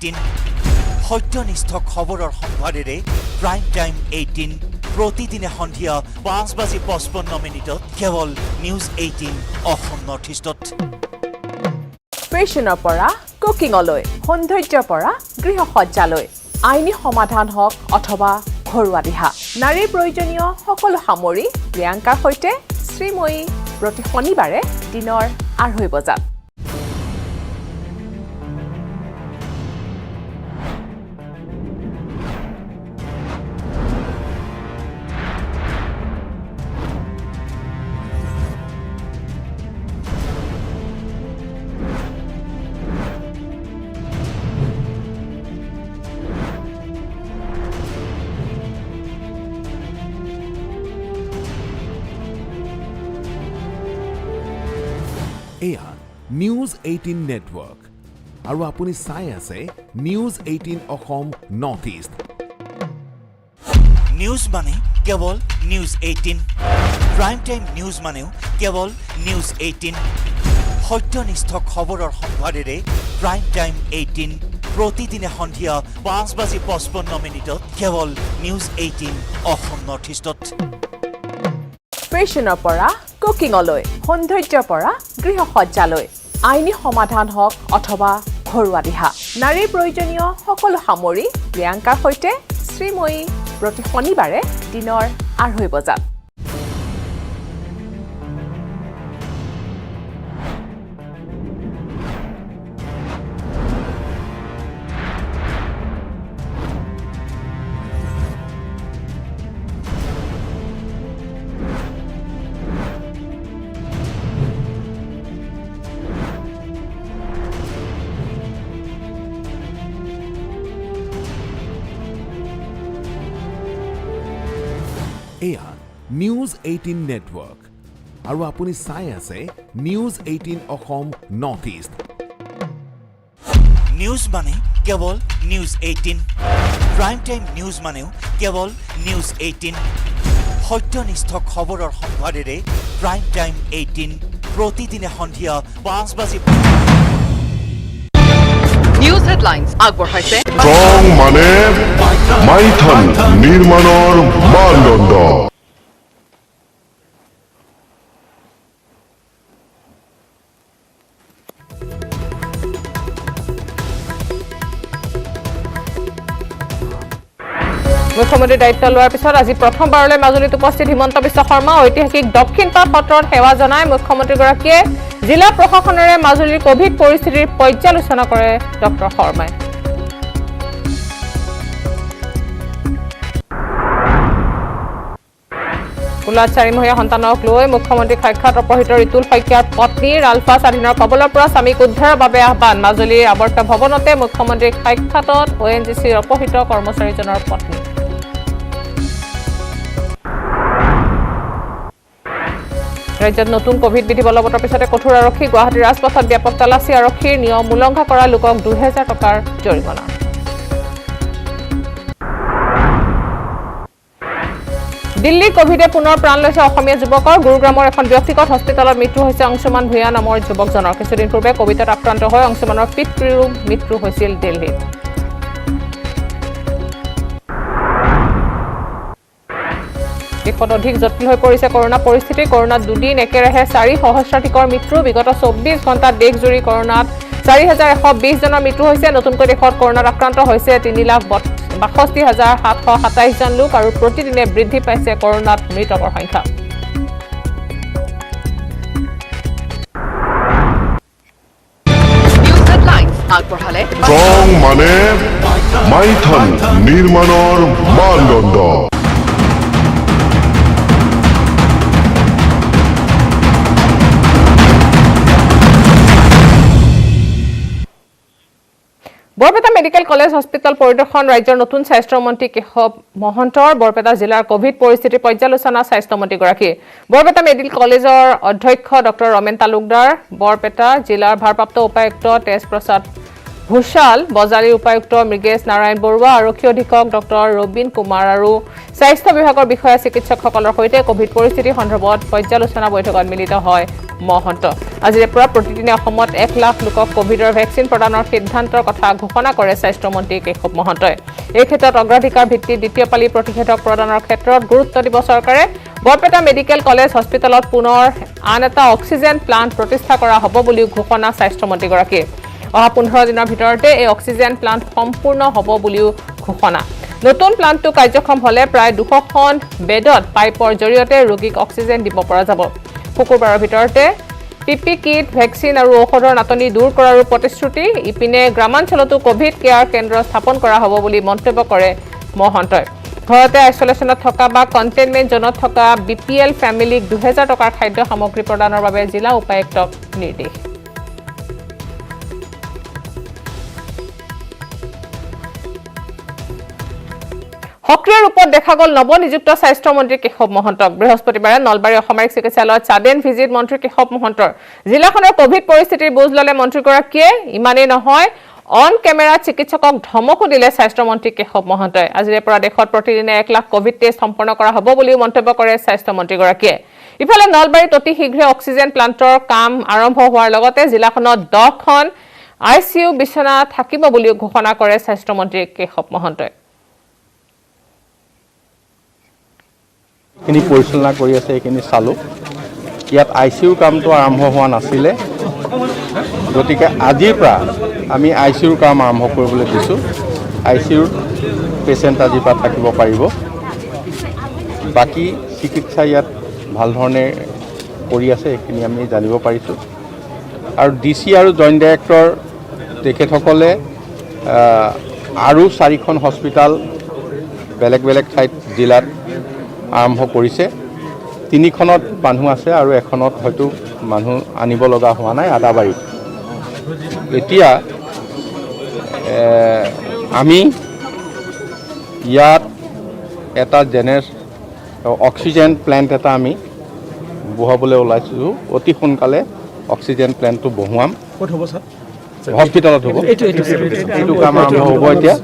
18 সত্যনিষ্ঠ খবৰৰ সম্ভাৰেৰে prime time 18 প্ৰতিদিনে সন্ধিয়া 5:55 কেৱল নিউজ 18 অসম নৰ্থ ইষ্টত ফেশ্বনৰ পৰা কুকিঙলৈ সৌন্দৰ্যৰ পৰা গৃহসজ্জালৈ আইনী সমাধান হওক অথবা ঘৰুৱা দিহা নাৰীৰ প্ৰয়োজনীয় সকলো সামৰি প্ৰিয়ংকাৰ সৈতে শ্ৰীময়ী প্ৰতি শনিবাৰে দিনৰ 2:30 বজাত এয়া নিউজ 18 নেটৱৰ্ক আৰু আপুনি চাই আছে news 18 Assam north east news মানে কেৱল নিউজ 18 প্ৰাইম টাইম নিউজ মানেও কেৱল নিউজ 18 সত্যনিষ্ঠ খবৰৰ সম্ভাৰেৰে প্ৰাইম টাইম 18 প্ৰতিদিনে সন্ধিয়া 5:55 কেৱল নিউজ 18 অসম নৰ্থ ইষ্টত ফেশ্বনৰ পৰা কুকিঙলৈ সৌন্দৰ্যৰ পৰা গৃহসজ্জালৈ আইনী সমাধান হওক অথবা ঘৰুৱা দিহা নাৰীৰ প্ৰয়োজনীয় সকলো সামৰি প্ৰিয়ংকাৰ সৈতে শ্ৰীময়ী প্ৰতি শনিবাৰে দিনৰ 2:30 বজাত এয়া নিউজ 18 নেটৱৰ্ক আৰু আপুনি চাই আছে news 18 Assam north east news মানে কেৱল নিউজ 18 প্ৰাইম টাইম নিউজ মানেও কেৱল নিউজ 18 সত্যনিষ্ঠ খবৰৰ সম্ভাৰেৰে প্ৰাইম টাইম 18 প্ৰতিদিনে সন্ধিয়া 5:00 নিউজ হেডলাইন্স আগবঢ়াইছে স্ট্ৰং মানে মাইথন নিৰ্মাণৰ মানদণ্ড মুখ্যমন্ত্ৰীৰ দায়িত্ব লোৱাৰ পিছত আজি প্ৰথমবাৰলৈ মাজুলীত উপস্থিত হিমন্ত বিশ্ব শৰ্মা ঐতিহাসিক দক্ষিণপাট সত্ৰত সেৱা জনাই মুখ্যমন্ত্ৰীগৰাকীয়ে জিলা প্ৰশাসনেৰে মাজুলীৰ কোভিড পৰিস্থিতিৰ পৰ্যালোচনা কৰে ডক্টৰ শৰ্মাই কুলাত 4মহীয়া সন্তানক লৈ মুখ্যমন্ত্ৰী সাক্ষাৎ অপহৃত ঋতুল শইকীয়াৰ পত্নীৰ আলফা স্বাধীনৰ কবলৰ পৰা স্বামীক উদ্ধাৰৰ বাবে আহ্বান মাজুলীৰ আৱৰ্ত ভৱনতে মুখ্যমন্ত্ৰীৰ সাক্ষাৎত ONGCৰ অপহৃত কৰ্মচাৰীজনৰ পত্নী ৰাজ্যত নতুন কোভিড বিধি বলবতৰ পিছতে কঠোৰ আৰক্ষী গুৱাহাটীৰ ৰাজপথত ব্যাপক তালাচী আৰক্ষীৰ নিয়ম উলংঘা কৰা লোকক 2000 টকাৰ জৰিমনা দিল্লীৰ কোভিডে পুনৰ প্ৰাণ লৈছে অসমীয়া যুৱকৰ গুৰুগ্ৰামৰ এখন ব্যক্তিগত হস্পিটেলত মৃত্যু হৈছে অংশুমান ভূঞা নামৰ যুৱকজনৰ কিছুদিন পূৰ্বে কোভিডত আক্ৰান্ত হৈ অংশুমানৰ পিতৃৰ মৃত্যু হৈছিল দিল্লীত দেশত অধিক জটিল হৈ পৰিছে কৰোনা পৰিস্থিতি কৰোনাত দুদিন একেৰাহে 4 সহস্ৰাধিকৰ মৃত্যু বিগত 24 ঘণ্টাত দেশজুৰি কৰোনাত 4120 জনৰ মৃত্যু হৈছে নতুনকৈ দেশত কৰোনাত আক্ৰান্ত হৈছে 3,62,727 জন লোক আৰু প্ৰতিদিনে বৃদ্ধি পাইছে কৰোনাত মৃতকৰ সংখ্যা নিউজ হেডলাইন্স আগবঢ়ালে স্ট্ৰং মানে মাইথন নিৰ্মাণৰ মানদণ্ড বৰপেটা মেডিকেল কলেজ হস্পিটেল পৰিদৰ্শন ৰাজ্যৰ নতুন স্বাস্থ্য মন্ত্ৰী কেশৱ মহন্তৰ বৰপেটা জিলাৰ কোভিড পৰিস্থিতি পৰ্যালোচনা স্বাস্থ্য মন্ত্ৰীগৰাকী বৰপেটা মেডিকেল কলেজৰ অধ্যক্ষ ডক্টৰ ৰমেন তালুকদাৰ বৰপেটা জিলাৰ ভাৰপ্ৰাপ্ত উপায়ুক্ত তেজ প্ৰসাদ ভূষাল বজালীৰ উপায়ুক্ত মৃগেশ নাৰায়ণ বৰুৱা আৰক্ষী অধীক্ষক ডক্টৰ ৰবীন কুমাৰ আৰু স্বাস্থ্য বিভাগৰ বিষয়া চিকিৎসকসকলৰ সৈতে কোভিড পৰিস্থিতি সন্দৰ্ভত পৰ্যালোচনা বৈঠকত মিলিত হয় মহন্ত। আজিৰে পৰা প্ৰতিদিনে অসমত 1 লাখ লোকক কোভিডৰ ভেকচিন প্ৰদানৰ সিদ্ধান্তৰ কথা ঘোষণা কৰে স্বাস্থ্যমন্ত্ৰী কেশৱ মহন্তই। এই ক্ষেত্ৰত অগ্ৰাধিকাৰ ভিত্তিত দ্বিতীয় পালি প্ৰতিষেধক প্ৰদানৰ ক্ষেত্ৰত গুৰুত্ব দিব চৰকাৰে। বৰপেটা মেডিকেল কলেজ হস্পিটেলত পুনৰ আন এটা অক্সিজেন প্লাণ্ট প্ৰতিষ্ঠা কৰা হ'ব বুলিও ঘোষণা স্বাস্থ্যমন্ত্ৰীগৰাকীয়ে। অহা 15 দিনৰ ভিতৰতে এই অক্সিজেন প্লাণ্ট সম্পূৰ্ণ হ'ব বুলিও ঘোষণা। নতুন প্লাণ্টটো কাৰ্যক্ষম হ'লে প্ৰায় 200খন বেডত পাইপৰ জৰিয়তে ৰোগীক অক্সিজেন দিব পৰা যাব। শুকুৰবাৰৰ ভিতৰতে পিপি কিট, ভেকচিন আৰু ঔষধৰ নাটনি দূৰ কৰাৰো প্ৰতিশ্ৰুতি। ইপিনে গ্ৰামাঞ্চলতো কোভিড কেয়াৰ কেন্দ্ৰ স্থাপন কৰা হ'ব বুলি মন্তব্য কৰে মহন্তই। ঘৰতে আইচলেশ্যনত থকা বা কণ্টেইনমেণ্ট জোনত থকা BPL ফেমিলিক 2000 টকাৰ খাদ্য সামগ্ৰী প্ৰদানৰ বাবে জিলা উপায়ুক্তক নিৰ্দেশ। সক্ৰিয় ৰূপত দেখা গ'ল নৱনিযুক্ত স্বাস্থ্যমন্ত্ৰী কেশৱ মহন্তক। বৃহস্পতিবাৰে নলবাৰী অসামৰিক চিকিৎসালয়ত চাডেন ভিজিট মন্ত্ৰী কেশৱ মহন্তৰ। জিলাখনৰ কোভিড পৰিস্থিতিৰ বুজ ল'লে মন্ত্ৰীগৰাকীয়ে। ইমানেই নহয়, অন কেমেৰাত চিকিৎসকক ধমকো দিলে স্বাস্থ্যমন্ত্ৰী কেশৱ মহন্তই। আজিৰে পৰা দেশত প্ৰতিদিনে 1 লাখ কোভিড টেষ্ট সম্পন্ন কৰা হ'ব বুলিও মন্তব্য কৰে স্বাস্থ্যমন্ত্ৰীগৰাকীয়ে। ইফালে নলবাৰীত অতি শীঘ্ৰে অক্সিজেন প্লাণ্টৰ কাম আৰম্ভ হোৱাৰ লগতে জিলাখনত 10খন ICU বিছনা থাকিব বুলিও ঘোষণা কৰে স্বাস্থ্যমন্ত্ৰী কেশৱ মহন্তই। এইখিনি পৰিচালনা কৰি আছে, এইখিনি চালোঁ। ইয়াত ICU কামটো আৰম্ভ হোৱা নাছিলে, গতিকে আজিৰ পৰা আমি ICUৰ কাম আৰম্ভ কৰিবলৈ দিছোঁ। ICUৰ পেচেণ্ট আজিৰ পৰা থাকিব পাৰিব। বাকী চিকিৎসা ইয়াত ভাল ধৰণে কৰি আছে, এইখিনি আমি জানিব পাৰিছোঁ। আৰু DC আৰু জইণ্ট ডাইৰেক্টৰ তেখেতসকলে আৰু 4খন হস্পিটেল বেলেগ বেলেগ ঠাইত জিলাত আৰম্ভ কৰিছে। 3খনত মানুহ আছে আৰু এখনত হয়তো মানুহ আনিব লগা হোৱা নাই, আদাবাৰীত। এতিয়া আমি ইয়াত এটা অক্সিজেন প্লেণ্ট এটা আমি বহাবলৈ ওলাইছোঁ। অতি সোনকালে অক্সিজেন প্লেণ্টটো বহুৱাম। ক'ত হ'ব ছাৰ? হস্পিটেলত হ'ব। এইটো কাম আৰম্ভ হ'ব এতিয়া।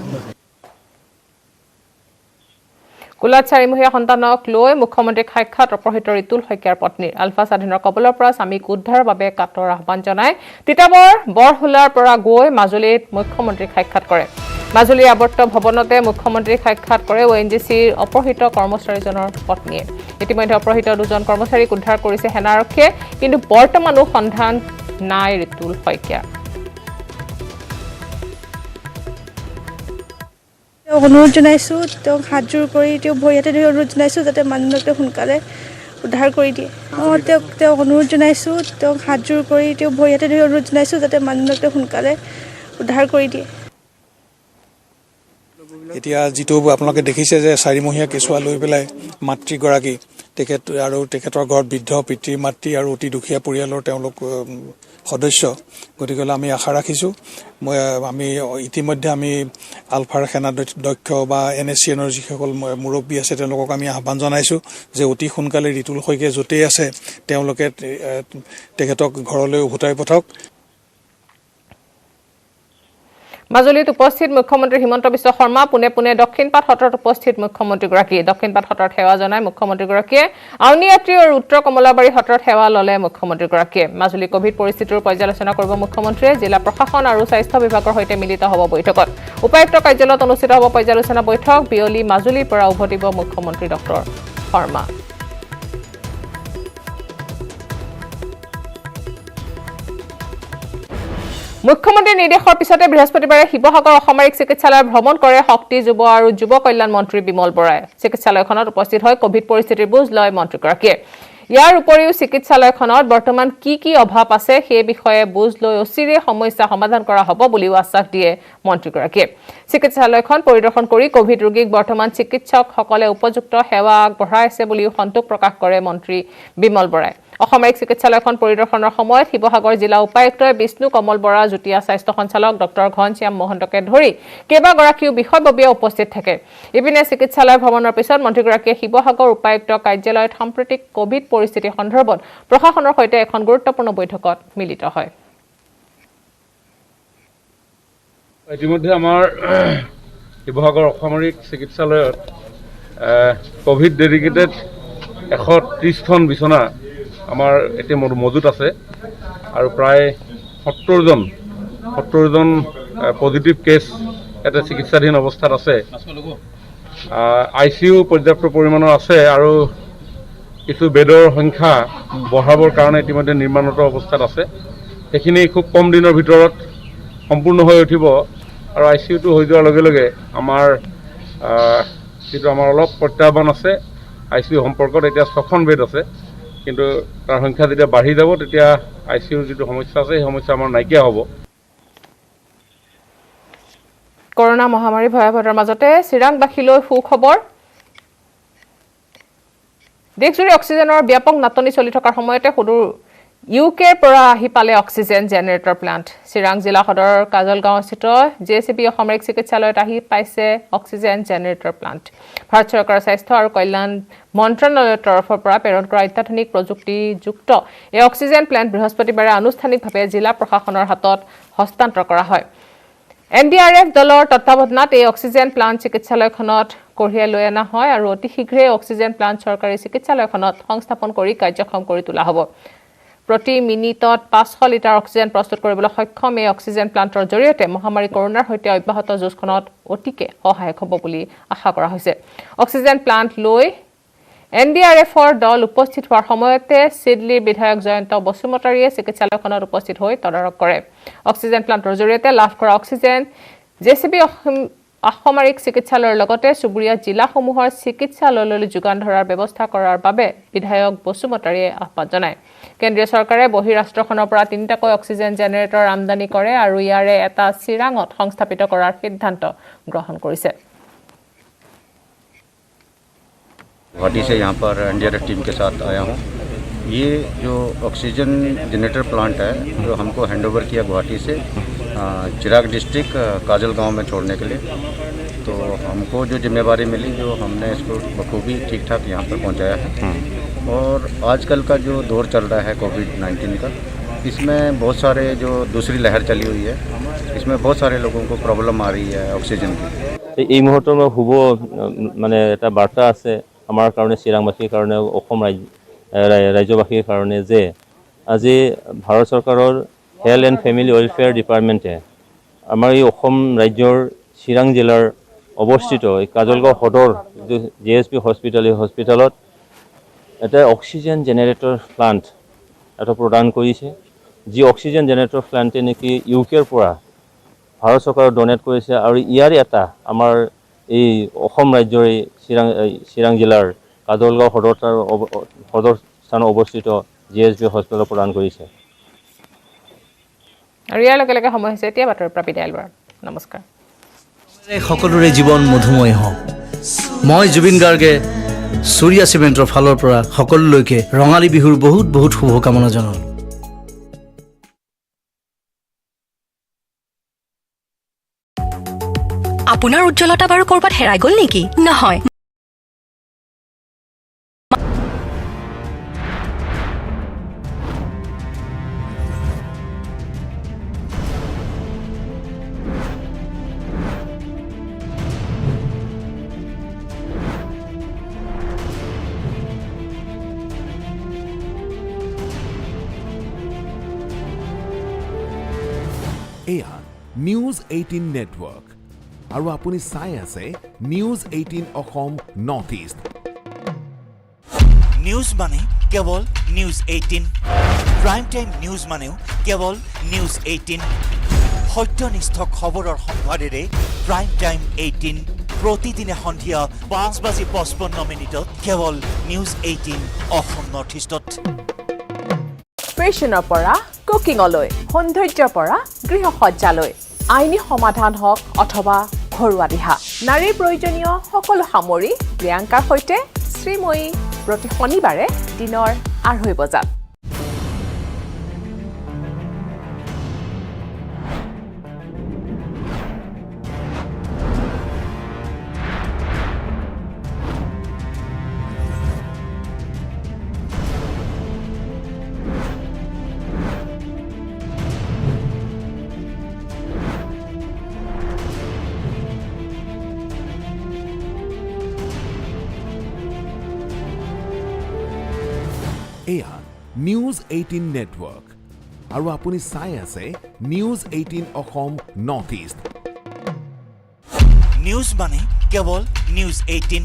কুলাত 4মহীয়া সন্তানক লৈ মুখ্যমন্ত্ৰীক সাক্ষাৎ অপহৃত ঋতুল শইকীয়াৰ পত্নীৰ। আলফা স্বাধীনৰ কবলৰ পৰা স্বামীক উদ্ধাৰৰ বাবে কাটৰ আহ্বান জনাই তিতাবৰ বৰহুলাৰ পৰা গৈ মাজুলীত মুখ্যমন্ত্ৰীক সাক্ষাৎ কৰে। মাজুলীৰ আৱৰ্ত ভৱনতে মুখ্যমন্ত্ৰীক সাক্ষাৎ কৰে ONGCৰ অপহৃত কৰ্মচাৰীজনৰ পত্নীয়ে। ইতিমধ্যে অপহৃত 2জন কৰ্মচাৰীক উদ্ধাৰ কৰিছে সেনা আৰক্ষীয়ে, কিন্তু বৰ্তমানো সন্ধান নাই ঋতুল শইকীয়াৰ। অনুৰোধ জনাইছোঁ, তেওঁক হাতযোৰ কৰি তেওঁ ভৰিয়াতে ধৰি অনুৰোধ জনাইছোঁ যাতে মানুহজনক সোনকালে উদ্ধাৰ কৰি দিয়ে। তেওঁক অনুৰোধ জনাইছোঁ, তেওঁক হাতযোৰ কৰি তেওঁ ভৰিয়াতে ধৰি অনুৰোধ জনাইছোঁ যাতে মানুহজনক সোনকালে উদ্ধাৰ কৰি দিয়ে। এতিয়া যিটো আপোনালোকে দেখিছে যে 4মহীয়া কেঁচুৱা লৈ পেলাই মাতৃগৰাকী তেখেতৰ ঘৰত বৃদ্ধ পিতৃ মাতৃ আৰু অতি দুখীয়া পৰিয়ালৰ তেওঁলোক সদস্য। গতিকে আমি আশা ৰাখিছোঁ, আমি ইতিমধ্যে আমি আলফাৰ সেনাধ্যক্ষ বা NSCNৰ যিসকল মুৰব্বী আছে তেওঁলোকক আমি আহ্বান জনাইছোঁ যে অতি সোনকালে ঋতুল শইকীয়া য'তেই আছে তেওঁলোকে তেখেতক ঘৰলৈ উভতাই পঠাওক। মাজুলীত উপস্থিত মুখ্যমন্ত্ৰী হিমন্ত বিশ্ব শৰ্মা। পোনে পোনে দক্ষিণপাট সত্ৰত উপস্থিত মুখ্যমন্ত্ৰীগৰাকী। দক্ষিণপাট সত্ৰত সেৱা জনাই মুখ্যমন্ত্ৰীগৰাকীয়ে আউনীআটী আৰু উত্তৰ কমলাবাৰী সত্ৰত সেৱা ল'লে মুখ্যমন্ত্ৰীগৰাকীয়ে। মাজুলী কোভিড পৰিস্থিতিৰ পৰ্যালোচনা কৰিব মুখ্যমন্ত্ৰীয়ে। জিলা প্ৰশাসন আৰু স্বাস্থ্য বিভাগৰ সৈতে মিলিত হ'ব বৈঠকত। উপায়ুক্ত কাৰ্যালয়ত অনুষ্ঠিত হ'ব পৰ্যালোচনা বৈঠক। বিয়লি মাজুলীৰ পৰা উভতিব মুখ্যমন্ত্ৰী ডক্টৰ শৰ্মা। মুখ্যমন্ত্ৰীৰ নিৰ্দেশৰ পিছতে বৃহস্পতিবাৰে শিৱসাগৰ অসামৰিক চিকিৎসালয় ভ্ৰমণ কৰে শক্তি, যুৱ আৰু যুৱ কল্যাণ মন্ত্ৰী বিমল বৰাই। চিকিৎসালয়খনত উপস্থিত হৈ কোভিড পৰিস্থিতিৰ বুজ লয় মন্ত্ৰীগৰাকীয়ে। ইয়াৰ উপৰিও চিকিৎসালয়খনত বৰ্তমান কি অভাৱ আছে সেই বিষয়ে বুজ লৈ অচিৰে সমস্যা সমাধান কৰা হ'ব বুলিও আশ্বাস দিয়ে মন্ত্ৰীগৰাকীয়ে। চিকিৎসালয়খন পৰিদৰ্শন কৰি কোভিড ৰোগীক বৰ্তমান চিকিৎসকসকলে উপযুক্ত সেৱা আগবঢ়াইছে বুলিও সন্তোষ প্ৰকাশ কৰে মন্ত্ৰী বিমল বৰাই। অসামৰিক চিকিৎসালয়খন পৰিদৰ্শনৰ সময়ত শিৱসাগৰ জিলা উপায়ুক্ত বিষ্ণু কমল বৰা, যুটীয়া স্বাস্থ্য সঞ্চালক ডক্টৰ ঘনশ্যাম মহন্তকে ধৰি কেইবাগৰাকীও বিষয়ববীয়া উপস্থিত থাকে। ইপিনে চিকিৎসালয় ভ্ৰমণৰ পিছত মন্ত্ৰীগৰাকীয়ে শিৱসাগৰ উপায়ুক্ত কাৰ্যালয়ত সাম্প্ৰতিক কোভিড পৰিস্থিতি সন্দৰ্ভত প্ৰশাসনৰ সৈতে এখন গুৰুত্বপূৰ্ণ বৈঠকত মিলিত হয়। ইতিমধ্যে আমাৰ শিৱসাগৰ অসামৰিক চিকিৎসালয়ত কোভিড ডেডিকেটেড 130খন বিচনা আমাৰ এতিয়া মজুত আছে আৰু প্ৰায় 70জন পজিটিভ কেছ ইয়াতে চিকিৎসাধীন অৱস্থাত আছে। ICU পৰ্যাপ্ত পৰিমাণৰ আছে আৰু কিছু বেডৰ সংখ্যা বঢ়াবৰ কাৰণে ইতিমধ্যে নিৰ্মাণৰত অৱস্থাত আছে। সেইখিনি খুব কম দিনৰ ভিতৰত সম্পূৰ্ণ হৈ উঠিব আৰু ICUটো হৈ যোৱাৰ লগে লগে আমাৰ যিটো আমাৰ অলপ প্ৰত্যাহ্বান আছে ICU সম্পৰ্কত। এতিয়া 6খন বেড আছে, কিন্তু তাৰ সংখ্যা যেতিয়া বাঢ়ি যাব তেতিয়া ICUৰ যিটো সমস্যা আছে সেই সমস্যা আমাৰ নাইকিয়া হ'ব। কৰোনা মহামাৰী ভয়াৱহতাৰ মাজতে চিৰাংবাসীলৈ সুখবৰ। দেশজুৰি অক্সিজেনৰ ব্যাপক নাটনি চলি থকাৰ সময়তে সুদূৰ ইউকেৰ পৰা আহি পালে অক্সিজেন জেনেৰেটৰ প্লাণ্ট। চিৰাং জিলা সদৰৰ কাজলগাঁওস্থিত JCB অসামৰিক চিকিৎসালয়ত আহি পাইছে অক্সিজেন জেনেৰেটৰ প্লাণ্ট। ভাৰত চৰকাৰৰ স্বাস্থ্য আৰু কল্যাণ মন্ত্ৰালয়ৰ তৰফৰ পৰা প্ৰেৰণ কৰা অত্যাধুনিক প্ৰযুক্তিযুক্ত এই অক্সিজেন প্লাণ্ট বৃহস্পতিবাৰে আনুষ্ঠানিকভাৱে জিলা প্ৰশাসনৰ হাতত হস্তান্তৰ কৰা হয়। NDRF দলৰ তত্বাৱধানত এই অক্সিজেন প্লাণ্ট চিকিৎসালয়খনত কঢ়িয়াই লৈ অনা হয় আৰু অতি শীঘ্ৰে অক্সিজেন প্লাণ্ট চৰকাৰী চিকিৎসালয়খনত সংস্থাপন কৰি কাৰ্যক্ষম কৰি তোলা হ'ব। প্ৰতি মিনিটত 500 লিটাৰ অক্সিজেন প্ৰস্তুত কৰিবলৈ সক্ষম এই অক্সিজেন প্লাণ্টৰ জৰিয়তে মহামাৰী কৰোনাৰ সৈতে অব্যাহত যুঁজখনত অতিকে সহায়ক হ'ব বুলি আশা কৰা হৈছে। অক্সিজেন প্লাণ্ট লৈ NDRFৰ দল উপস্থিত হোৱাৰ সময়তে চিডলিৰ বিধায়ক জয়ন্ত বসুমতাৰীয়ে চিকিৎসালয়খনত উপস্থিত হৈ তদাৰক কৰে। অক্সিজেন প্লাণ্টৰ জৰিয়তে লাভ কৰা অক্সিজেন JCB অসামৰিক চিকিৎসালয়ৰ লগতে চুবুৰীয়া জিলাসমূহৰ চিকিৎসালয়লৈ যোগান ধৰাৰ ব্যৱস্থা কৰাৰ বাবে বিধায়ক বসুমতাৰীয়ে আহ্বান জনায়। কেন্দ্ৰীয় চৰকাৰে বহিৰাষ্ট্ৰখনৰ পৰা 3টাকৈ অক্সিজেন জেনেৰেটৰ আমদানি কৰে আৰু ইয়াৰে এটা চিৰাঙত সংস্থাপিত কৰাৰ সিদ্ধান্ত গ্ৰহণ কৰিছে। गुवाहाटी से यहाँ पर NDRF टीम के साथ आया हूँ। ये जो ऑक्सीजन जनरेटर प्लांट है जो हमको हैंडओवर किया गुवाहाटी से चिराग डिस्ट्रिक्ट काजल गांव में छोड़ने के लिए, तो हमको जो जिम्मेवारी मिली जो हमने इसको बखूबी ठीक ठाक यहाँ पर पहुँचाया है। और आजकल का जो दौर चल रहा है COVID-19 का, इसमें बहुत सारे जो दूसरी लहर चली हुई है इसमें बहुत सारे लोगों को प्रॉब्लम आ रही है ऑक्सीजन की। এই মুহূৰ্তত মই শুভ মানে এটা বাৰ্তা আছে আমাৰ কাৰণে, চিৰাংবাসীৰ কাৰণে, অসম ৰাজ্যবাসীৰ কাৰণে যে আজি ভাৰত চৰকাৰৰ হেল্থ এণ্ড ফেমিলি ৱেলফেয়াৰ ডিপাৰ্টমেণ্টে আমাৰ এই অসম ৰাজ্যৰ চিৰাং জিলাৰ অৱস্থিত এই কাজলগাঁও সদৰ JSB হস্পিটেল, এই হস্পিটেলত এটা অক্সিজেন জেনেৰেটৰ প্লাণ্ট এটা প্ৰদান কৰিছে। যি অক্সিজেন জেনেৰেটৰ প্লাণ্টে নেকি ইউকেৰ পৰা ভাৰত চৰকাৰে ডনেট কৰিছে আৰু ইয়াৰ এটা আমাৰ এই অসম ৰাজ্যৰ এই চিৰাং জিলাৰ কাজলগাঁও সদৰ স্থানত অৱস্থিত JSB হস্পিটেলত প্ৰদান কৰিছে। আৰু ইয়াৰ লগে লগে সময় হৈছে এতিয়া বাতৰিৰ পৰা বিদায় লোৱাৰ। নমস্কাৰ। সকলোৰে জীৱন মধুময় হওক। মই জুবিন গাৰ্গে সূৰ্যা চিমেণ্টৰ ফালৰ পৰা সকলোলৈকে ৰঙালী বিহুৰ বহুত বহুত শুভকামনা জনালোঁ। আপোনাৰ উজ্জ্বলতা বাৰু ক'ৰবাত হেৰাই গ'ল নেকি? নহয়, এয়া নিউজ 18 নেটৱৰ্ক আৰু আপুনি চাই আছে news 18 Assam north east. News মানে কেৱল নিউজ 18, প্ৰাইম টাইম নিউজ মানেও কেৱল নিউজ 18। সত্যনিষ্ঠ খবৰৰ সম্ভাৰেৰে প্ৰাইম টাইম 18 প্ৰতিদিনে সন্ধিয়া 5:55 কেৱল নিউজ 18 অসম নৰ্থ ইষ্টত। ফেশ্বনৰ পৰা কুকিঙলৈ, সৌন্দৰ্যৰ পৰা গৃহসজ্জালৈ, আইনী সমাধান হওক অথবা ঘৰুৱা দিহা, নাৰীৰ প্ৰয়োজনীয় সকলো সামৰি প্ৰিয়ংকাৰ সৈতে শ্ৰীময়ী প্ৰতি শনিবাৰে দিনৰ 2:30 বজাত। এয়া নিউজ 18 নেটৱৰ্ক আৰু আপুনি চাই আছে news 18 Assam north east. News মানে কেৱল নিউজ 18,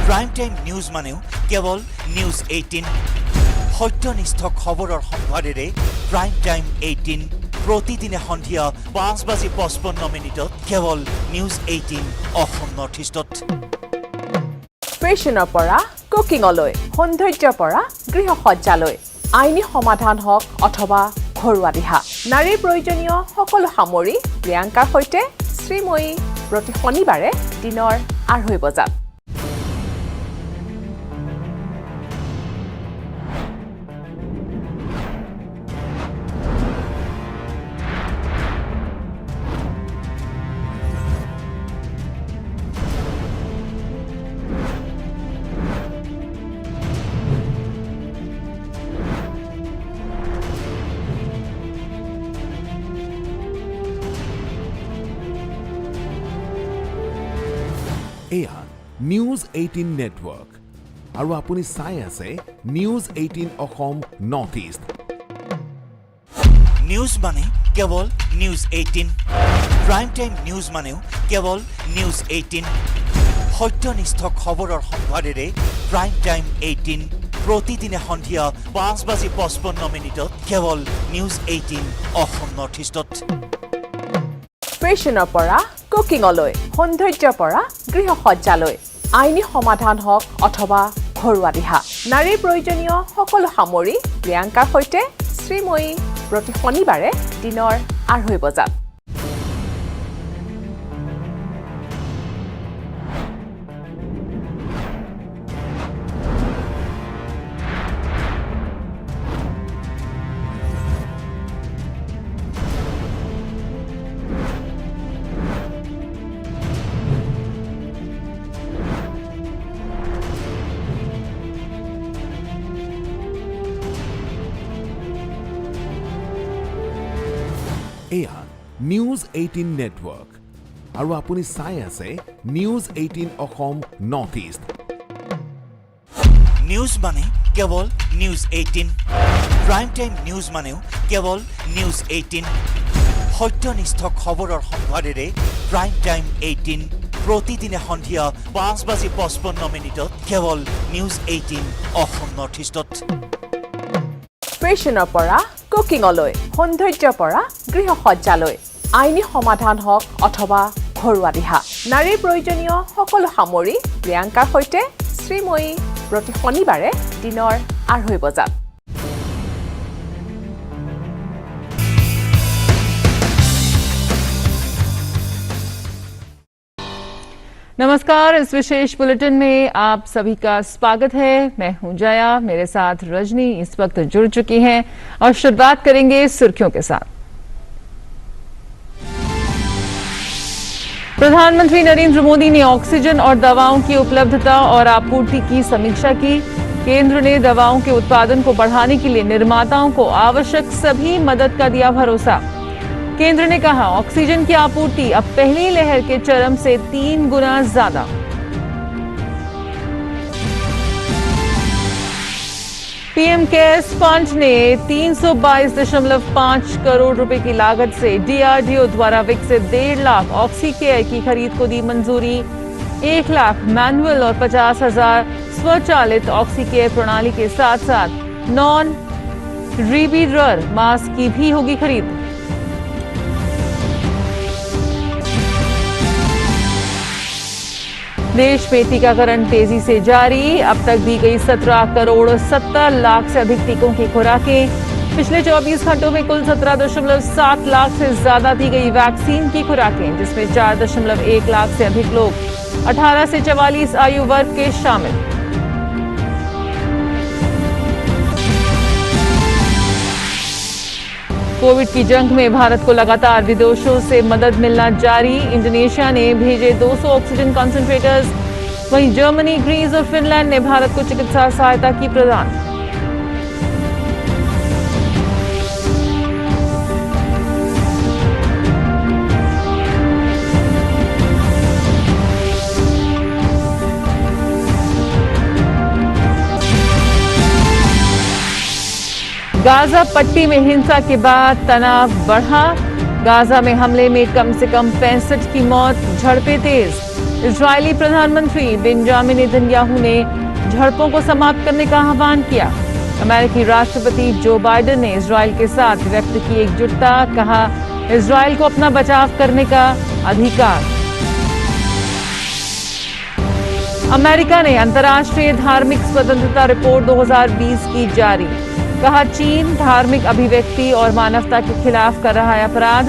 প্ৰাইম টাইম নিউজ মানেও কেৱল নিউজ 18, সত্যনিষ্ঠ খবৰৰ সম্ভাৰেৰে প্ৰাইম টাইম 18 প্ৰতিদিনে সন্ধিয়া 5:55 কেৱল নিউজ 18 অসম নৰ্থ ইষ্টত। ফেশ্বনৰ পৰা কুকিঙলৈ, সৌন্দৰ্যৰ পৰা গৃহসজ্জালৈ, আইনী সমাধান হওক অথবা ঘৰুৱা দিহা, নাৰীৰ প্ৰয়োজনীয় সকলো সামৰি প্ৰিয়ংকাৰ সৈতে শ্ৰীময়ী প্ৰতি শনিবাৰে দিনৰ 2:30 বজাত। এয়া নিউজ 18 নেটৱৰ্ক আৰু আপুনি চাই আছে news 18 Assam north east. News মানে কেৱল নিউজ 18, প্ৰাইম টাইম নিউজ মানেও কেৱল নিউজ 18, সত্যনিষ্ঠ খবৰৰ সম্ভাৰেৰে প্ৰাইম টাইম 18 প্ৰতিদিনে সন্ধিয়া 5:55 কেৱল নিউজ 18 অসম নৰ্থ ইষ্টত। ফেশ্বনৰ পৰা কুকিঙলৈ, সৌন্দৰ্যৰ পৰা গৃহসজ্জালৈ, আইনী সমাধান হওক অথবা ঘৰুৱা দিহা, নাৰীৰ প্ৰয়োজনীয় সকলো সামৰি প্ৰিয়ংকাৰ সৈতে শ্ৰীময়ী প্ৰতি শনিবাৰে দিনৰ 2:30 বজাত। এয়া নিউজ 18 নেটৱৰ্ক আৰু আপুনি চাই আছে news 18 Assam north east. News মানে কেৱল নিউজ 18, প্ৰাইম টাইম নিউজ মানেও কেৱল নিউজ 18, সত্যনিষ্ঠ খবৰৰ সম্ভাৰেৰে প্ৰাইম টাইম 18 প্ৰতিদিনে সন্ধিয়া 5:55 কেৱল নিউজ 18 অসম নৰ্থ ইষ্টত। ফেশ্বনৰ পৰা কুকিঙলৈ, সৌন্দৰ্যৰ পৰা গৃহসজ্জালৈ, আইনী সমাধান হওক অথবা ঘৰুৱা দিহা, নাৰীৰ প্ৰয়োজনীয় সকলো সামৰি প্ৰিয়ংকাৰ সৈতে শ্ৰীময়ী প্ৰতি শনিবাৰে দিনৰ 2:30 বজাত। नमस्कार, इस विशेष बुलेटिन में आप सभी का स्वागत है। मैं हूं जया, मेरे साथ रजनी इस वक्त जुड़ चुकी हैं और शुरुआत करेंगे सुर्खियों के साथ। प्रधानमंत्री नरेंद्र मोदी ने ऑक्सीजन और दवाओं की उपलब्धता और आपूर्ति की समीक्षा की। केंद्र ने दवाओं के उत्पादन को बढ़ाने के लिए निर्माताओं को आवश्यक सभी मदद का दिया भरोसा। केंद्र ने कहा ऑक्सीजन की आपूर्ति अब पहली लहर के चरम से 3 गुना ज्यादा। पीएम केयर्स फंड ने 322.5 करोड़ रुपए की लागत से डीआरडीओ द्वारा विकसित 1.5 लाख ऑक्सीकेयर की खरीद को दी मंजूरी। 1 लाख मैनुअल और 50,000 स्वचालित ऑक्सीकेयर प्रणाली के साथ साथ नॉन रीबीरर मास्क की भी होगी खरीद। देश में टीकाकरण तेजी से जारी। अब तक दी गई 17.70 करोड़ से अधिक टीकों की खुराकें। पिछले 24 घंटों में कुल 17.7 लाख से ज्यादा दी गई वैक्सीन की खुराकें, जिसमें 4.1 लाख से अधिक लोग 18 से 44 आयु वर्ग के शामिल। कोविड की जंग में भारत को लगातार विदेशों से मदद मिलना जारी। इंडोनेशिया ने भेजे 200 ऑक्सीजन कंसंट्रेटर्स, वहीं जर्मनी, ग्रीस और फिनलैंड ने भारत को चिकित्सा सहायता की प्रदान। गाजा पट्टी में हिंसा के बाद तनाव बढ़ा। गाजा में हमले में कम से कम 65 की मौत, झड़पें तेज। इजरायली प्रधानमंत्री बेंजामिन नेतन्याहू ने झड़पों को समाप्त करने का आह्वान किया। अमेरिकी राष्ट्रपति जो बाइडेन ने इजरायल के साथ व्यक्त की एकजुटता, कहा इजरायल को अपना बचाव करने का अधिकार। अमेरिका ने अंतर्राष्ट्रीय धार्मिक स्वतंत्रता रिपोर्ट 2020 की जारी। कहा चीन धार्मिक अभिव्यक्ति और मानवता के खिलाफ कर रहा है अपराध।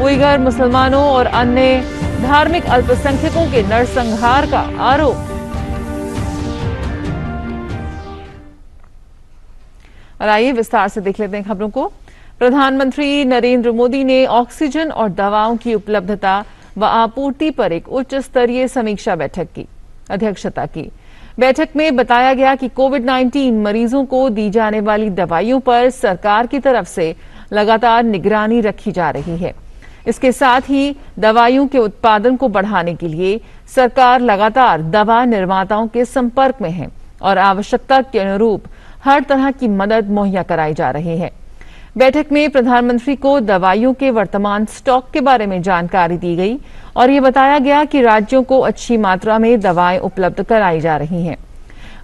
उइगर मुसलमानों और अन्य धार्मिक अल्पसंख्यकों के नरसंहार का आरोप। और आइए विस्तार से देख लेते हैं खबरों को। प्रधानमंत्री नरेंद्र मोदी ने ऑक्सीजन और दवाओं की उपलब्धता व आपूर्ति पर एक उच्च स्तरीय समीक्षा बैठक की अध्यक्षता की। बैठक में बताया गया कि कोविड-19 मरीजों को दी जाने वाली दवाइयों पर सरकार की तरफ से लगातार निगरानी रखी जा रही है। इसके साथ ही दवाइयों के उत्पादन को बढ़ाने के लिए सरकार लगातार दवा निर्माताओं के संपर्क में है और आवश्यकता के अनुरूप हर तरह की मदद मुहैया कराई जा रही है। बैठक में प्रधानमंत्री को दवाइयों के वर्तमान स्टॉक के बारे में जानकारी दी गई और ये बताया गया कि राज्यों को अच्छी मात्रा में दवाएं उपलब्ध कराई जा रही हैं।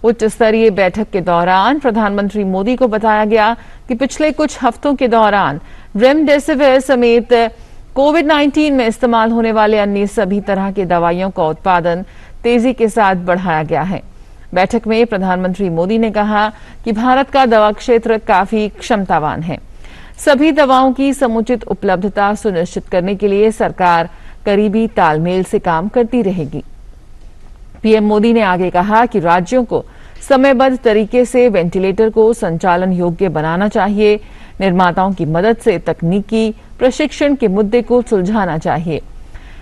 उच्च स्तरीय बैठक के दौरान प्रधानमंत्री मोदी को बताया गया कि पिछले कुछ हफ्तों के दौरान रेमडेसिविर समेत कोविड-19 में इस्तेमाल होने वाले अन्य सभी तरह की दवाइयों का उत्पादन तेजी के साथ बढ़ाया गया है। बैठक में प्रधानमंत्री मोदी ने कहा कि भारत का दवा क्षेत्र काफी क्षमतावान है। सभी दवाओं की समुचित उपलब्धता सुनिश्चित करने के लिए सरकार करीबी तालमेल से काम करती रहेगी। पीएम मोदी ने आगे कहा कि राज्यों को समयबद्ध तरीके से वेंटिलेटर को संचालन योग्य बनाना चाहिए। निर्माताओं की मदद से तकनीकी प्रशिक्षण के मुद्दे को सुलझाना चाहिए।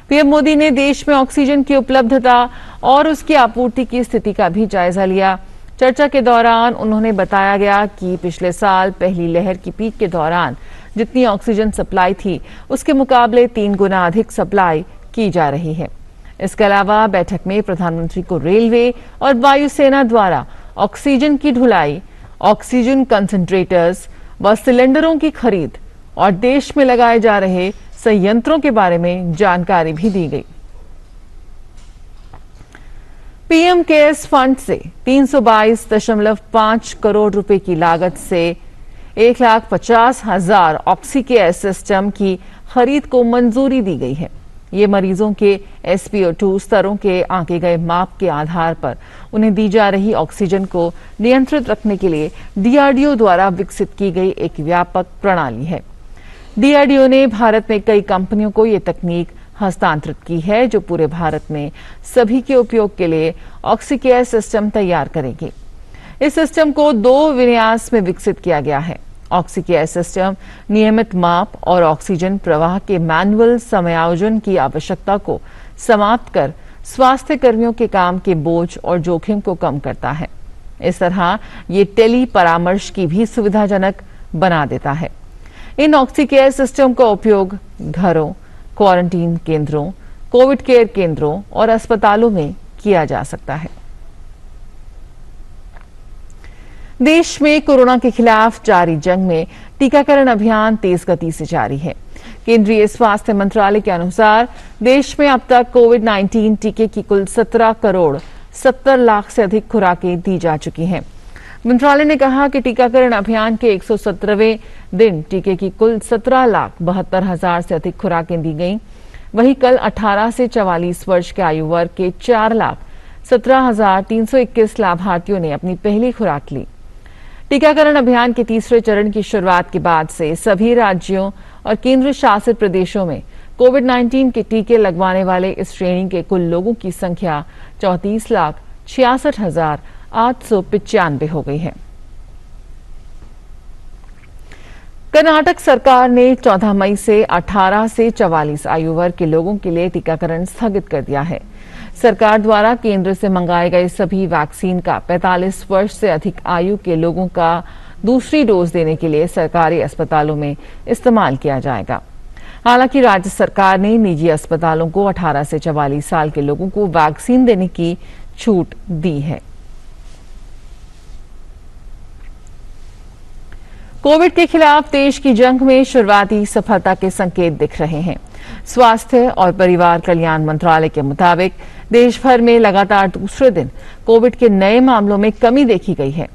पीएम मोदी ने देश में ऑक्सीजन की उपलब्धता और उसकी आपूर्ति की स्थिति का भी जायजा लिया। चर्चा के दौरान उन्होंने बताया गया कि पिछले साल पहली लहर की पीक के दौरान जितनी ऑक्सीजन सप्लाई थी उसके मुकाबले 3 गुना अधिक सप्लाई की जा रही है। इसके अलावा बैठक में प्रधानमंत्री को रेलवे और वायुसेना द्वारा ऑक्सीजन की ढुलाई, ऑक्सीजन कंसंट्रेटर्स व सिलेंडरों की खरीद और देश में लगाए जा रहे संयंत्रों के बारे में जानकारी भी दी गई। पीएम केयर्स फंड से 322.5 करोड़ रुपए की लागत से 1,50,000 ऑक्सीकेयर सिस्टम की खरीद को मंजूरी दी गई है। ये मरीजों के SpO2 स्तरों के आंके गए माप के आधार पर उन्हें दी जा रही ऑक्सीजन को नियंत्रित रखने के लिए DRDO द्वारा विकसित की गई एक व्यापक प्रणाली है। DRDO ने भारत में कई कंपनियों को ये तकनीक हस्तांतरित की है जो पूरे भारत में सभी के उपयोग के लिए ऑक्सीकेयर सिस्टम तैयार करेगी। इस सिस्टम को 2 विन्यास में विकसित किया गया है। ऑक्सीकेयर सिस्टम नियमित माप और ऑक्सीजन प्रवाह के मैनुअल समायोजन की आवश्यकता को समाप्त कर स्वास्थ्य कर्मियों के काम के बोझ और जोखिम को कम करता है। इस तरह ये टेली परामर्श की भी सुविधाजनक बना देता है। इन ऑक्सीकेयर सिस्टम का उपयोग घरों, क्वारंटीन केंद्रों, कोविड केयर केंद्रों और अस्पतालों में किया जा सकता है। देश में कोरोना के खिलाफ जारी जंग में टीकाकरण अभियान तेज गति से जारी है। केंद्रीय स्वास्थ्य मंत्रालय के अनुसार देश में अब तक कोविड-19 टीके की कुल 17 करोड़ 70 लाख से अधिक खुराकें दी जा चुकी हैं। मंत्रालय ने कहा कि टीकाकरण अभियान के 117वें दिन टीके की कुल 17,72,000 से अधिक खुराकें दी गईं। वहीं कल 18 से 44 वर्ष के आयु वर्ग के 4,17,321 लाभार्थियों ने अपनी पहली खुराक ली। टीकाकरण अभियान के तीसरे चरण की शुरुआत के बाद से सभी राज्यों और केंद्र शासित प्रदेशों में कोविड-19 के टीके लगवाने वाले इस श्रेणी के कुल लोगों की संख्या 34,66,895 हो गई है। कर्नाटक सरकार ने 14 मई से 18 से 44 आयु वर्ग के लोगों के लिए टीकाकरण स्थगित कर दिया है। सरकार द्वारा केंद्र से मंगाए गए सभी वैक्सीन का 45 वर्ष से अधिक आयु के लोगों का दूसरी डोज देने के लिए सरकारी अस्पतालों में इस्तेमाल किया जाएगा। हालांकि राज्य सरकार ने निजी अस्पतालों को 18 से 44 साल के लोगों को वैक्सीन देने की छूट दी है। कोविड के खिलाफ देश की जंग में शुरुआती सफलता के संकेत दिख रहे हैं। स्वास्थ्य और परिवार कल्याण मंत्रालय के मुताबिक देश भर में लगातार दूसरे दिन कोविड के नए मामलों में कमी देखी गई है।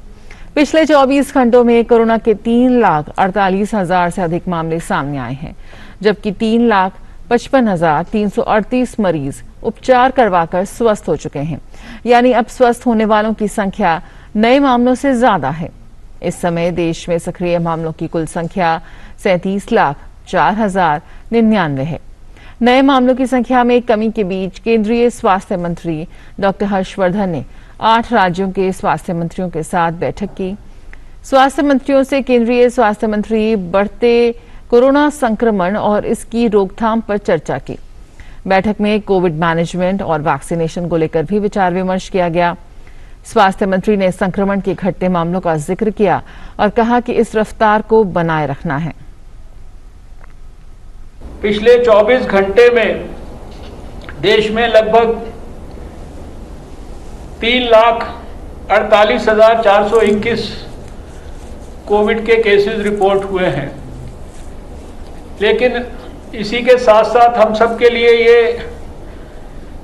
पिछले 24 घंटों में कोरोना के 3,48,000 से अधिक मामले सामने आए हैं, जबकि 3,55,338 मरीज उपचार करवाकर स्वस्थ हो चुके हैं। यानी अब स्वस्थ होने वालों की संख्या नए मामलों से ज्यादा है। इस समय देश में सक्रिय मामलों की कुल संख्या 37,04,099 है। नए मामलों की संख्या में कमी के बीच केंद्रीय स्वास्थ्य मंत्री डॉक्टर हर्षवर्धन ने 8 राज्यों के स्वास्थ्य मंत्रियों के साथ बैठक की। स्वास्थ्य मंत्रियों से केंद्रीय स्वास्थ्य मंत्री बढ़ते कोरोना संक्रमण और इसकी रोकथाम पर चर्चा की। बैठक में कोविड मैनेजमेंट और वैक्सीनेशन को लेकर भी विचार विमर्श किया गया। स्वास्थ्य मंत्री ने संक्रमण के घटते मामलों का जिक्र किया और कहा कि इस रफ्तार को बनाए रखना है। पिछले 24 घंटे में देश में लगभग 3,48,421 कोविड के केसेस रिपोर्ट हुए हैं। लेकिन इसी के साथ साथ हम सब के लिए ये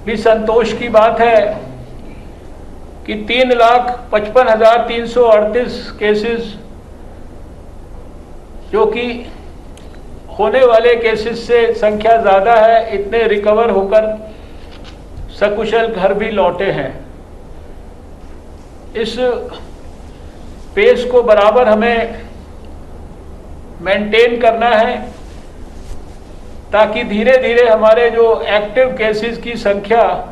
भी संतोष की बात है कि 3,55,338 केसेस, जो कि होने वाले केसेस से संख्या ज़्यादा है, इतने रिकवर होकर सकुशल घर भी लौटे हैं। इस पेस को बराबर हमें मेंटेन करना है ताकि धीरे धीरे हमारे जो एक्टिव केसेस की संख्या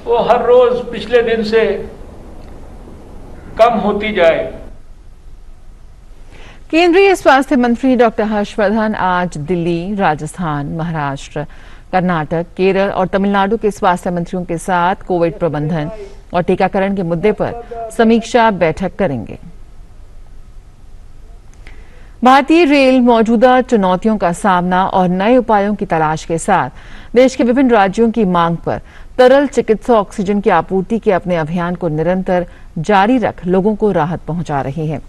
वो हर रोज पिछले दिन से कम होती जाए। केंद्रीय स्वास्थ्य मंत्री डॉक्टर हर्षवर्धन आज दिल्ली, राजस्थान, महाराष्ट्र, कर्नाटक, केरल और तमिलनाडु के स्वास्थ्य मंत्रियों के साथ कोविड प्रबंधन और टीकाकरण के मुद्दे पर समीक्षा बैठक करेंगे। भारतीय रेल मौजूदा चुनौतियों का सामना और नए उपायों की तलाश के साथ देश के विभिन्न राज्यों की मांग पर तरल चिकित्सा ऑक्सीजन की आपूर्ति के अपने अभियान को निरंतर जारी रख लोगों को राहत पहुंचा रही है।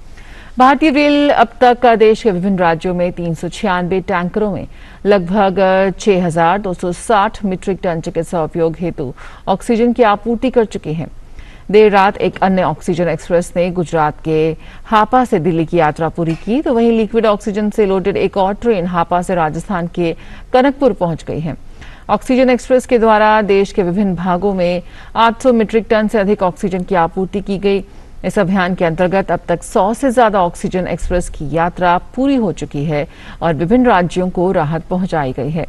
भारतीय रेल अब तक देश के विभिन्न राज्यों में 396 टैंकरों में लगभग 6,260 मीट्रिक टन चिकित्सा उपयोग हेतु ऑक्सीजन की आपूर्ति कर चुकी है। देर रात एक अन्य ऑक्सीजन एक्सप्रेस ने गुजरात के हापा से दिल्ली की यात्रा पूरी की, तो वहीं लिक्विड ऑक्सीजन से लोडेड एक और ट्रेन हापा से राजस्थान के कनकपुर पहुंच गई है। ऑक्सीजन एक्सप्रेस के द्वारा देश के विभिन्न भागों में 800 मीट्रिक टन से अधिक ऑक्सीजन की आपूर्ति की गई। इस अभियान के अंतर्गत अब तक 100 से ज्यादा ऑक्सीजन एक्सप्रेस की यात्रा पूरी हो चुकी है और विभिन्न राज्यों को राहत पहुंचाई गई है।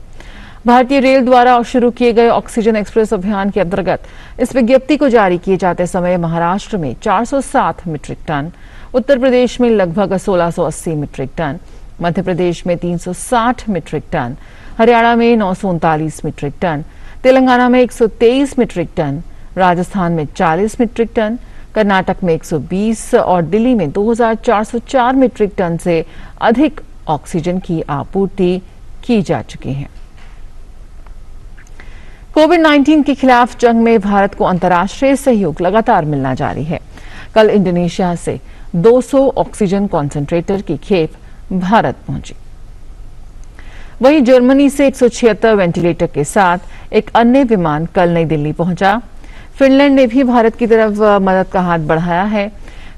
भारतीय रेल द्वारा शुरू किए गए ऑक्सीजन एक्सप्रेस अभियान के अंतर्गत इस विज्ञप्ति को जारी किए जाते समय महाराष्ट्र में 407 मीट्रिक टन, उत्तर प्रदेश में लगभग 1680 मीट्रिक टन, मध्य प्रदेश में 360 मीट्रिक टन, हरियाणा में 939 मीट्रिक टन, तेलंगाना में 123 मीट्रिक टन, राजस्थान में 40 मीट्रिक टन, कर्नाटक में 120 और दिल्ली में 2404 मीट्रिक टन से अधिक ऑक्सीजन की आपूर्ति की जा चुकी है। कोविड-19 के खिलाफ जंग में भारत को अंतर्राष्ट्रीय सहयोग लगातार मिलना जारी है। कल इंडोनेशिया से 200 ऑक्सीजन कॉन्सेंट्रेटर की खेप भारत पहुंची। वहीं जर्मनी से 176 वेंटिलेटर के साथ एक अन्य विमान कल नई दिल्ली पहुंचा। फिनलैंड ने भी भारत की तरफ मदद का हाथ बढ़ाया है।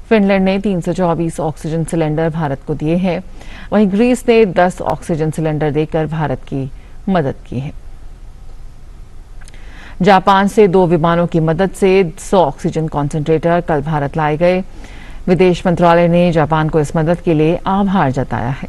फिनलैंड ने 324 ऑक्सीजन सिलेंडर भारत को दिए हैं। वहीं ग्रीस ने 10 ऑक्सीजन सिलेंडर देकर भारत की मदद की है। जापान से 2 विमानों की मदद से 100 ऑक्सीजन कॉन्सेंट्रेटर कल भारत लाए गए। विदेश मंत्रालय ने जापान को इस मदद के लिए आभार जताया है।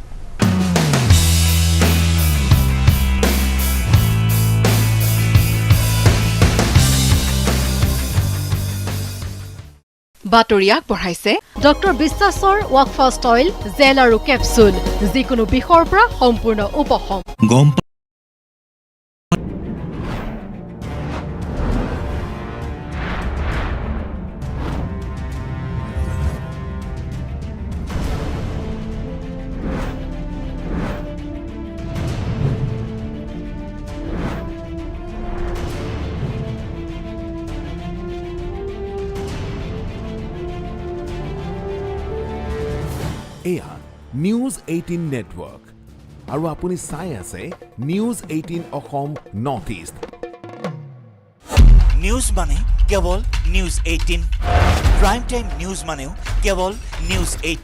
বাতৰি আগবঢ়াইছে ডক্টৰ বিশ্বাসৰ ৱাকফাষ্ট অইল জেল আৰু কেপচুল, যিকোনো বিষৰ পৰা সম্পূৰ্ণ উপশম। এয়া নিউজ 18 নেটৱৰ্ক আৰু আপুনি চাই আছে news 18 Assam north east news মানে কেৱল নিউজ 18 প্ৰাইম টাইম নিউজ মানেও কেৱল নিউজ 18